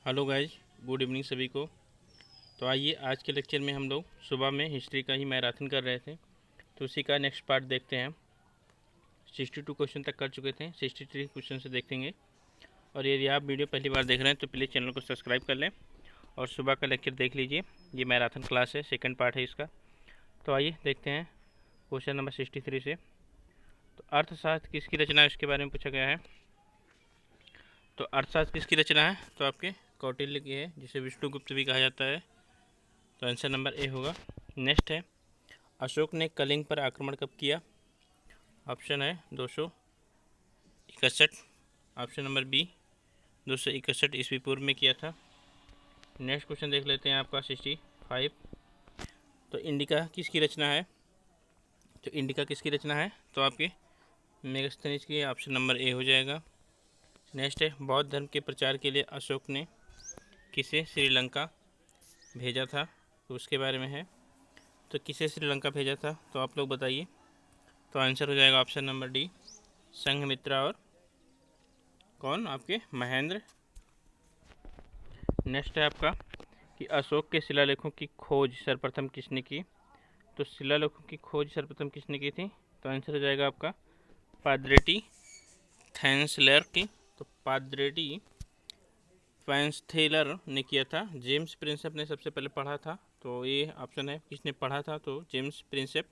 Hello guys, good evening सभी को। तो आइए आज के लेक्चर में हम लोग सुबह में हिस्ट्री का ही मैराथन कर रहे थे, तो उसी का नेक्स्ट पार्ट देखते हैं। 62 क्वेश्चन तक कर चुके थे, 63 क्वेश्चन से देखेंगे। और यदि आप वीडियो पहली बार देख रहे हैं तो प्लीज़ चैनल को सब्सक्राइब कर लें और सुबह का लेक्चर देख लीजिए। ये मैराथन क्लास है, सेकेंड पार्ट है इसका। तो आइए देखते हैं क्वेश्चन नंबर 63 से। तो अर्थशास्त्र किसकी रचना है, उसके बारे में पूछा गया है। तो अर्थशास्त्र किसकी रचना है, तो आपके कौटिल्य की है, जिसे विष्णुगुप्त भी कहा जाता है। तो आंसर नंबर ए होगा। नेक्स्ट है, अशोक ने कलिंग पर आक्रमण कब किया। ऑप्शन है 261। ऑप्शन नंबर बी 261 ईस्वी पूर्व में किया था। नेक्स्ट क्वेश्चन देख लेते हैं आपका 65। तो इंडिका किसकी रचना है। तो इंडिका किसकी रचना है, तो आपके मेगास्थनीज की। ऑप्शन नंबर ए हो जाएगा। नेक्स्ट है, बौद्ध धर्म के प्रचार के लिए अशोक ने किसे श्रीलंका भेजा था, तो उसके बारे में है। तो किसे श्रीलंका भेजा था, तो आप लोग बताइए। तो आंसर हो जाएगा ऑप्शन नंबर डी, संघमित्रा और कौन, आपके महेंद्र। नेक्स्ट है आपका कि अशोक के शिलालेखों की खोज सर्वप्रथम किसने की। तो शिलालेखों की खोज सर्वप्रथम किसने की थी, तो आंसर हो जाएगा आपका पाद्रेटी थैंसलर की। तो पाद्रेटी फैंसथेलर ने किया था। जेम्स प्रिंसेप ने सबसे पहले पढ़ा था, तो ये ऑप्शन है किसने पढ़ा था, तो जेम्स प्रिंसेप।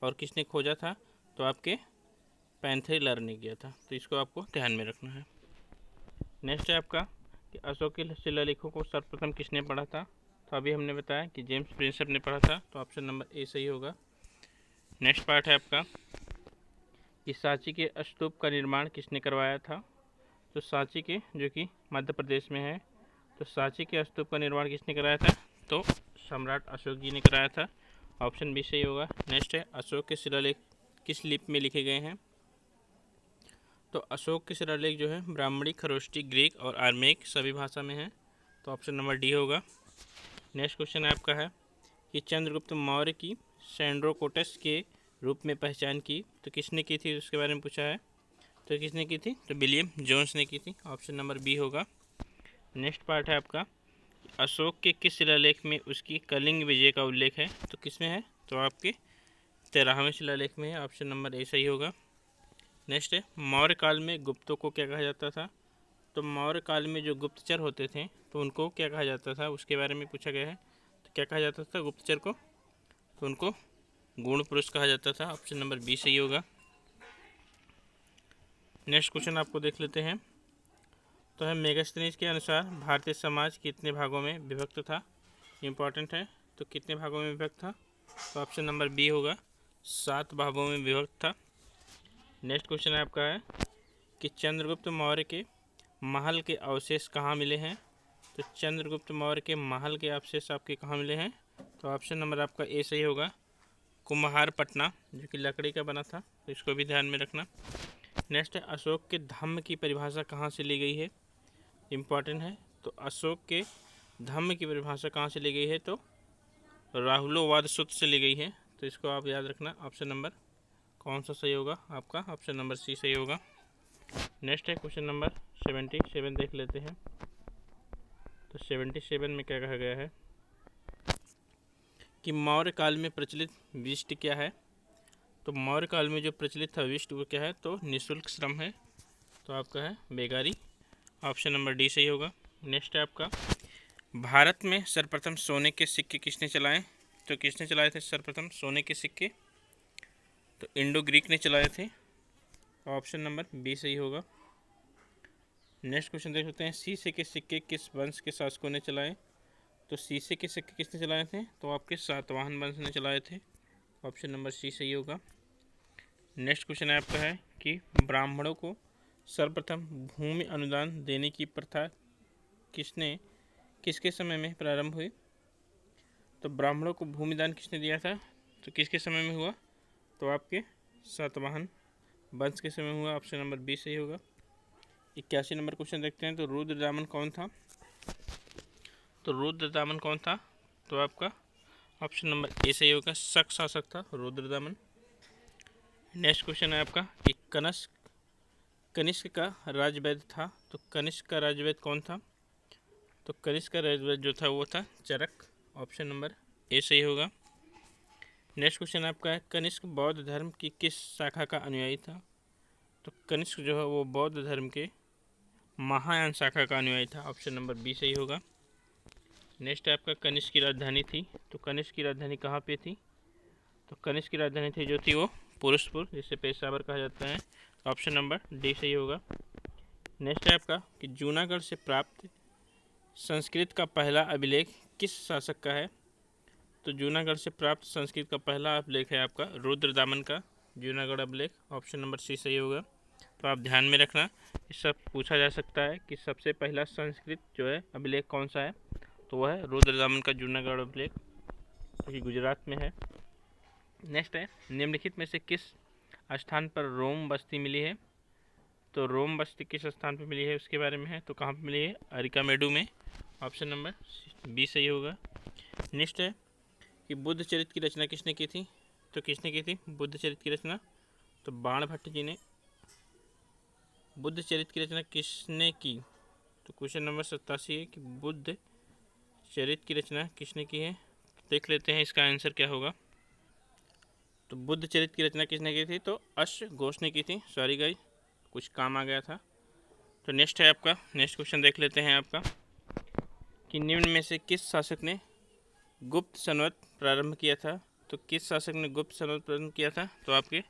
और किसने खोजा था, तो आपके पैंथेलर ने किया था। तो इसको आपको ध्यान में रखना है। नेक्स्ट है आपका कि अशोक के शिलालेखों को सर्वप्रथम किसने पढ़ा था। तो अभी हमने बताया कि जेम्स प्रिंसेप ने पढ़ा था, तो ऑप्शन नंबर ए सही होगा। नेक्स्ट पार्ट है आपका कि सांची के स्तूप का निर्माण किसने करवाया था। तो सांची के, जो कि मध्य प्रदेश में है, तो सांची के स्तूप का निर्माण किसने कराया था, तो सम्राट अशोक जी ने कराया था। ऑप्शन बी सही होगा। नेक्स्ट है, अशोक के शिलालेख किस लिपि में लिखे गए हैं। तो अशोक के शिलालेख जो है ब्राह्मणी, खरोष्टी, ग्रीक और आर्मेक सभी भाषा में है। तो ऑप्शन नंबर डी होगा। नेक्स्ट क्वेश्चन आपका है कि चंद्रगुप्त मौर्य की सैंड्रोकोटस के रूप में पहचान की तो किसने की थी, उसके बारे में पूछा है। तो किसने की थी, तो विलियम जोन्स ने की थी। ऑप्शन नंबर बी होगा। नेक्स्ट पार्ट है आपका, अशोक के किस शिलालेख में उसकी कलिंग विजय का उल्लेख है। तो किस में है, तो आपके 13वें शिलालेख में है। ऑप्शन नंबर ए सही होगा। नेक्स्ट है, मौर्य काल में गुप्तों को क्या कहा जाता था। तो मौर्य काल में जो गुप्तचर होते थे तो उनको क्या कहा जाता था, उसके बारे में पूछा गया है। तो क्या कहा जाता था गुप्तचर को, तो उनको गुण पुरुष कहा जाता था। ऑप्शन नंबर बी सही होगा। नेक्स्ट क्वेश्चन आपको देख लेते हैं। तो है, मेगास्थनीज के अनुसार भारतीय समाज कितने भागों में विभक्त था। इम्पॉर्टेंट है, तो कितने भागों में विभक्त था, तो ऑप्शन नंबर बी होगा, 7 भागों में विभक्त था। नेक्स्ट क्वेश्चन आपका है कि चंद्रगुप्त मौर्य के महल के अवशेष कहाँ मिले हैं। तो चंद्रगुप्त मौर्य के महल के अवशेष आपके कहाँ मिले हैं, तो ऑप्शन नंबर आपका ए सही होगा, कुम्हारपटना, जो कि लकड़ी का बना था। तो इसको भी ध्यान में रखना। नेक्स्ट है, अशोक के धम्म की परिभाषा कहाँ से ली गई है। इम्पॉर्टेंट है, तो अशोक के धम्म की परिभाषा कहाँ से ली गई है, तो राहुलोवाद सूत्र से ली गई है। तो इसको आप याद रखना। ऑप्शन नंबर कौन सा सही होगा आपका, ऑप्शन नंबर सी सही होगा। नेक्स्ट है क्वेश्चन नंबर 77 देख लेते हैं। तो 77 में क्या कहा गया है कि मौर्य काल में प्रचलित विष्ट क्या है। तो मौर्य काल में जो प्रचलित था विष्ट वो क्या है, तो निःशुल्क श्रम है। तो आपका है बेगारी। ऑप्शन नंबर डी सही होगा। नेक्स्ट है आपका, भारत में सर्वप्रथम सोने के सिक्के किसने चलाए। तो किसने चलाए थे सर्वप्रथम सोने के सिक्के, तो इंडो ग्रीक ने चलाए थे। ऑप्शन नंबर बी सही होगा। नेक्स्ट क्वेश्चन देख सकते हैं, शीशे के सिक्के किस वंश के शासकों ने चलाए। तो शीशे के सिक्के किसने चलाए थे, तो आपके सातवाहन वंश ने चलाए थे। ऑप्शन नंबर सी सही होगा। नेक्स्ट क्वेश्चन आपका है कि ब्राह्मणों को सर्वप्रथम भूमि अनुदान देने की प्रथा किसके समय में प्रारंभ हुई। तो ब्राह्मणों को भूमिदान किसने दिया था, तो किसके समय में हुआ, तो आपके सातवाहन वंश के समय हुआ। ऑप्शन नंबर बी सही होगा। 81 नंबर क्वेश्चन देखते हैं। तो रुद्रदामन कौन था। तो रुद्रदामन कौन था, तो आपका ऑप्शन नंबर ए सही होगा, शक शासक था रुद्रदामन। नेक्स्ट क्वेश्चन है आपका कि कनिष्क का राजवैद्य था। तो कनिष्क का राजवैद्य कौन था, तो कनिष्क का राजवंश जो था वो था चरक। ऑप्शन नंबर ए सही होगा। नेक्स्ट क्वेश्चन आपका है, कनिष्क बौद्ध धर्म की किस शाखा का अनुयायी था? तो कनिष्क जो है वो बौद्ध धर्म के महायान शाखा का अनुयायी था। ऑप्शन नंबर बी सही होगा। नेक्स्ट है आपका, कनिष्क की राजधानी थी, तो कनिष्क की राजधानी कहाँ पे थी? तो कनिष्क की राजधानी थी जो थी वो पुरुषपुर, जिसे पेशावर कहा जाता है। ऑप्शन नंबर डी सही होगा। नेक्स्ट है आपका कि जूनागढ़ से प्राप्त संस्कृत का पहला अभिलेख किस शासक का है? तो जूनागढ़ से प्राप्त संस्कृत का पहला अभिलेख है आपका रुद्रदामन का जूनागढ़ अभिलेख। ऑप्शन नंबर सी सही होगा। तो आप ध्यान में रखना, इस सब पूछा जा सकता है कि सबसे पहला संस्कृत जो है अभिलेख कौन सा है, तो वह है रुद्रदामन का जूनागढ़ अभिलेख, जो कि गुजरात में है। नेक्स्ट है, निम्नलिखित में से किस स्थान पर रोम बस्ती मिली है? तो रोम बस्ती किस स्थान पर मिली है उसके बारे में है, तो कहाँ पर मिली है? अरिकामेडू में। ऑप्शन नंबर बी सही होगा। नेक्स्ट है कि बुद्ध चरित्र की रचना किसने की थी? तो किसने की थी बुद्ध चरित्र की रचना? तो बाणभट्ट जी ने बुद्ध चरित्र की रचना किसने की? तो क्वेश्चन नंबर 87 है कि बुद्ध चरित्र की रचना किसने की है? देख लेते हैं इसका आंसर क्या होगा। तो बुद्ध चरित्र की रचना किसने की थी? तो अश्वघोष ने की थी। सॉरी गाइस, कुछ काम आ गया था। तो नेक्स्ट है आपका, नेक्स्ट क्वेश्चन देख लेते हैं आपका कि निम्न में से किस शासक ने गुप्त संवत प्रारंभ किया था? तो किस शासक ने गुप्त संवत प्रारंभ किया था? तो आपके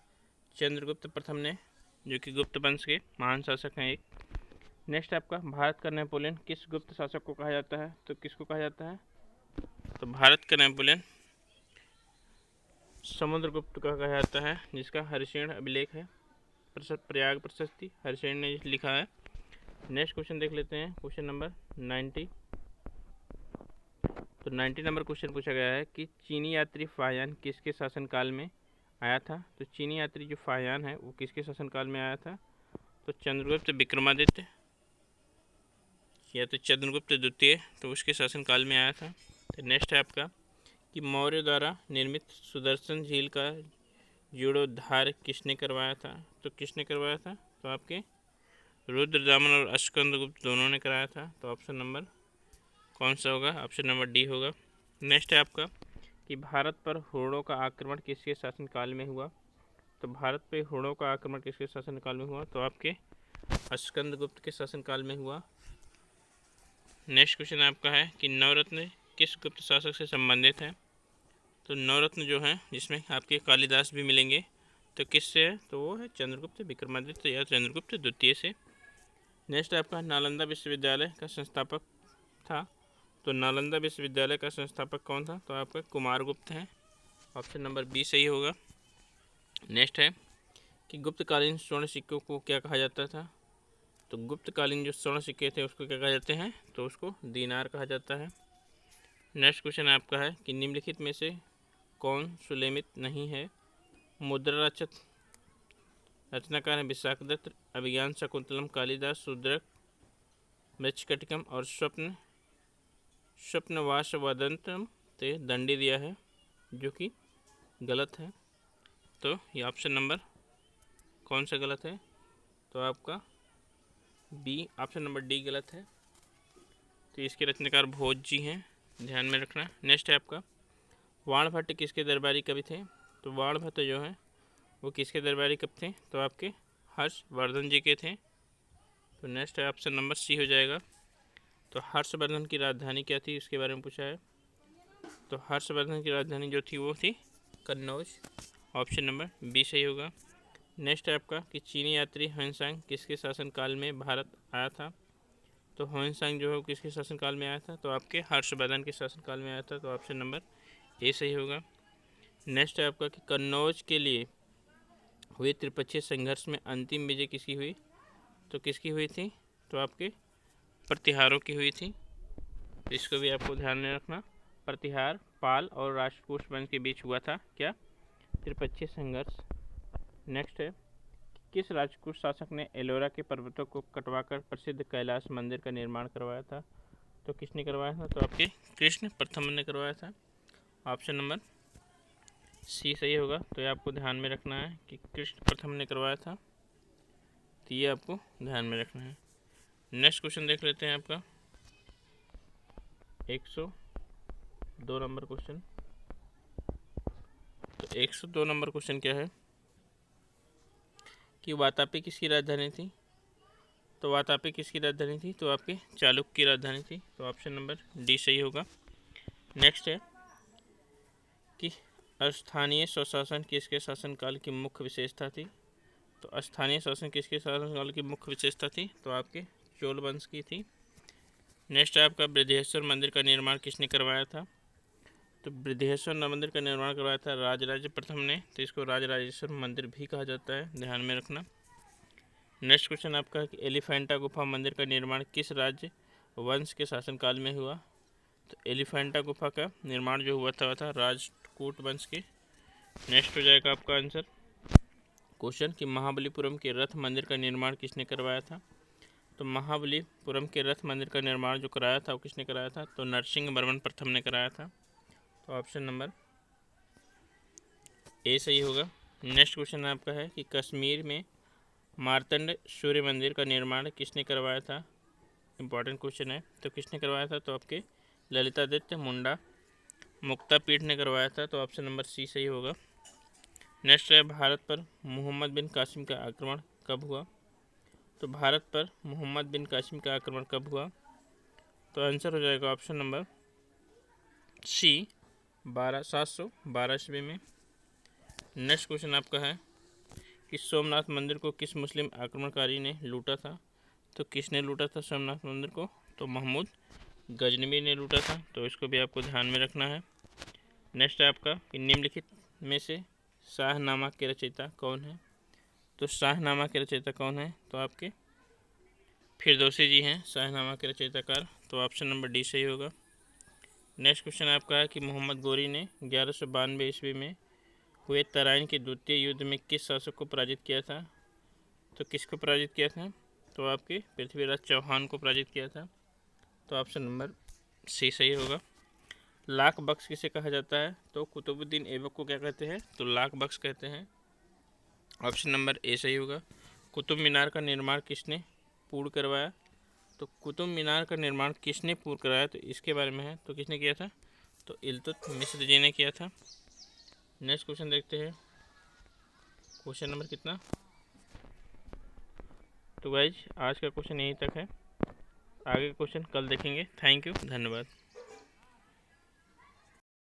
चंद्रगुप्त प्रथम ने, जो कि गुप्त वंश के महान शासक हैं एक। नेक्स्ट आपका, भारत का नेपोलियन किस गुप्त शासक को कहा जाता है? तो किसको कहा जाता है? तो भारत का नेपोलियन समुद्रगुप्त का कहा जाता है, जिसका हरिशेन अभिलेख है, प्रयाग प्रशस्ति हरिशेन ने लिखा है। नेक्स्ट क्वेश्चन देख लेते हैं, क्वेश्चन नंबर 90। तो 90 नंबर क्वेश्चन पूछा गया है कि चीनी यात्री फाहियान किसके शासनकाल में आया था? तो चीनी यात्री जो फाहियान है वो किसके शासनकाल में आया था? तो चंद्रगुप्त विक्रमादित्य या तो चंद्रगुप्त द्वितीय, तो उसके शासनकाल में आया था। तो नेक्स्ट है आपका कि मौर्य द्वारा निर्मित सुदर्शन झील का जीर्णोद्धार किसने करवाया था? तो किसने करवाया था? तो आपके रुद्रदामन और अस्कंदगुप्त दोनों ने कराया था। तो ऑप्शन नंबर कौन सा होगा? ऑप्शन नंबर डी होगा। नेक्स्ट है आपका कि भारत पर हुणों का आक्रमण किसके शासनकाल में हुआ? तो भारत पे हुणों का आक्रमण किसके शासनकाल में हुआ? तो आपके अस्कंदगुप्त के शासनकाल में हुआ। नेक्स्ट क्वेश्चन आपका है कि नवरत्न किस गुप्त शासक से संबंधित है? तो नवरत्न जो है जिसमें आपके कालिदास भी मिलेंगे, तो किससे है? तो वो है चंद्रगुप्त विक्रमादित्य या चंद्रगुप्त द्वितीय से। नेक्स्ट आपका नालंदा विश्वविद्यालय का संस्थापक था, तो नालंदा विश्वविद्यालय का संस्थापक कौन था? तो आपका कुमारगुप्त हैं। ऑप्शन नंबर बी सही होगा। नेक्स्ट है कि गुप्तकालीन स्वर्ण सिक्कों को क्या कहा जाता था? तो गुप्तकालीन जो स्वर्ण सिक्के थे उसको क्या कहा जाते हैं? तो उसको दीनार कहा जाता है। नेक्स्ट क्वेश्चन आपका है कि निम्नलिखित में से कौन सुलेमित नहीं है? मुद्रा रचक रचनाकार है विशाखदत्त, अभिज्ञान शकुंतलम कालिदास, शूद्रक, मृच्छकटिकम और स्वप्नवास वदंतम ते दंडी दिया है, जो कि गलत है। तो ये ऑप्शन नंबर कौन सा गलत है? तो आपका बी, ऑप्शन नंबर डी गलत है। तो इसके रचनाकार भोज जी हैं, ध्यान में रखना। नेक्स्ट है आपका बाणभट्ट किसके दरबारी कवि थे? तो बाणभट्ट जो है वो किसके दरबारी कवि थे? तो आपके हर्षवर्धन जी के थे। तो नेक्स्ट है ऑप्शन नंबर सी हो जाएगा। तो हर्षवर्धन की राजधानी क्या थी इसके बारे में पूछा है। तो हर्षवर्धन की राजधानी जो थी वो थी कन्नौज। ऑप्शन नंबर बी सही होगा। नेक्स्ट है आपका कि चीनी यात्री ह्वेनसांग किसके शासनकाल में भारत आया था? तो ह्वेनसांग जो है वो किसके शासनकाल में आया था? तो आपके हर्षवर्धन के शासनकाल में आया था। तो ऑप्शन नंबर ए सही होगा। नेक्स्ट है आपका कि कन्नौज के लिए हुए त्रिपक्षीय संघर्ष में अंतिम विजय किसकी हुई? तो किसकी हुई थी? तो आपके प्रतिहारों की हुई थी। तो इसको भी आपको ध्यान में रखना। प्रतिहार पाल और राष्ट्रकूट वंश के बीच हुआ था क्या? त्रिपक्षीय संघर्ष। नेक्स्ट है किस राजपूत शासक ने एलोरा के पर्वतों को कटवाकर प्रसिद्ध कैलाश मंदिर का निर्माण करवाया था? तो किसने करवाया था? तो आपके कृष्ण प्रथम ने करवाया था। ऑप्शन नंबर सी सही होगा। तो ये आपको ध्यान में रखना है कि कृष्ण प्रथम ने करवाया था, तो ये आपको ध्यान में रखना है। नेक्स्ट क्वेश्चन देख लेते हैं आपका 102 नंबर क्वेश्चन। तो 102 नंबर क्वेश्चन क्या है कि वातापी किसकी राजधानी थी। तो वातापी किसकी राजधानी थी, तो आपके चालुक्य की राजधानी थी। तो ऑप्शन नंबर डी सही होगा। नेक्स्ट है कि स्थानीय स्वशासन किसके शासनकाल की मुख्य विशेषता थी। तो स्थानीय शासन किसके शासनकाल की मुख्य विशेषता थी, तो आपके चोल वंश की थी। नेक्स्ट है आपका बृहदेश्वर मंदिर का निर्माण किसने करवाया था। तो बृहदेश्वर मंदिर का निर्माण करवाया था राजराज प्रथम ने। तो इसको राजराजेश्वर मंदिर भी कहा जाता है, ध्यान में रखना। नेक्स्ट क्वेश्चन आपका है कि एलिफेंटा गुफा मंदिर का निर्माण किस राज्य वंश के शासनकाल में हुआ। तो एलिफेंटा गुफा का निर्माण जो हुआ था वह था राजपूत वंश के। नेक्स्ट हो जाएगा आपका आंसर क्वेश्चन कि महाबलीपुरम के रथ मंदिर का निर्माण किसने करवाया था। तो महाबलीपुरम के रथ मंदिर का निर्माण जो कराया था वो किसने कराया था, तो नरसिंह वर्मन प्रथम ने कराया था। तो ऑप्शन नंबर ए सही होगा। नेक्स्ट क्वेश्चन आपका है कि कश्मीर में मार्तंड सूर्य मंदिर का निर्माण किसने करवाया था। इंपॉर्टेंट क्वेश्चन है। तो किसने करवाया था, तो आपके ललितादित्य मुंडा मुक्तापीठ ने करवाया था। तो ऑप्शन नंबर सी सही होगा। नेक्स्ट है भारत पर मोहम्मद बिन कासिम का आक्रमण कब हुआ। तो भारत पर मोहम्मद बिन कासिम का आक्रमण कब हुआ, तो आंसर हो जाएगा ऑप्शन नंबर सी 712 ईस्वी में। नेक्स्ट क्वेश्चन आपका है कि सोमनाथ मंदिर को किस मुस्लिम आक्रमणकारी ने लूटा था। तो किसने लूटा था सोमनाथ मंदिर को, तो महमूद गजनवी ने लूटा था। तो इसको भी आपको ध्यान में रखना है। नेक्स्ट है आपका कि निम्नलिखित में से शाहनामा के रचयिता कौन है। तो शाहनामा के रचयिता कौन है, तो आपके फिरदौसी जी हैं शाहनामा के रचयिताकार। तो ऑप्शन नंबर डी सही होगा। नेक्स्ट क्वेश्चन आपका है कि मोहम्मद गोरी ने 1192 ईस्वी में हुए तराइन के द्वितीय युद्ध में किस शासक को पराजित किया था। तो किसको पराजित किया था, तो आपके पृथ्वीराज चौहान को पराजित किया था। तो ऑप्शन नंबर सी सही होगा। लाख बख्श किसे कहा जाता है, तो कुतुबुद्दीन ऐबक को क्या कहते हैं, तो लाख बख्श कहते हैं। ऑप्शन नंबर ए सही होगा। कुतुब मीनार का निर्माण किसने पूर्ण करवाया। तो कुतुब मीनार का निर्माण किसने पूर्ण कराया, तो इसके बारे में है। तो किसने किया था, तो इल्तुतमिश जी ने किया था। नेक्स्ट क्वेश्चन देखते हैं क्वेश्चन नंबर कितना। तो गाइज आज का क्वेश्चन यहीं तक है, आगे क्वेश्चन कल देखेंगे। थैंक यू, धन्यवाद।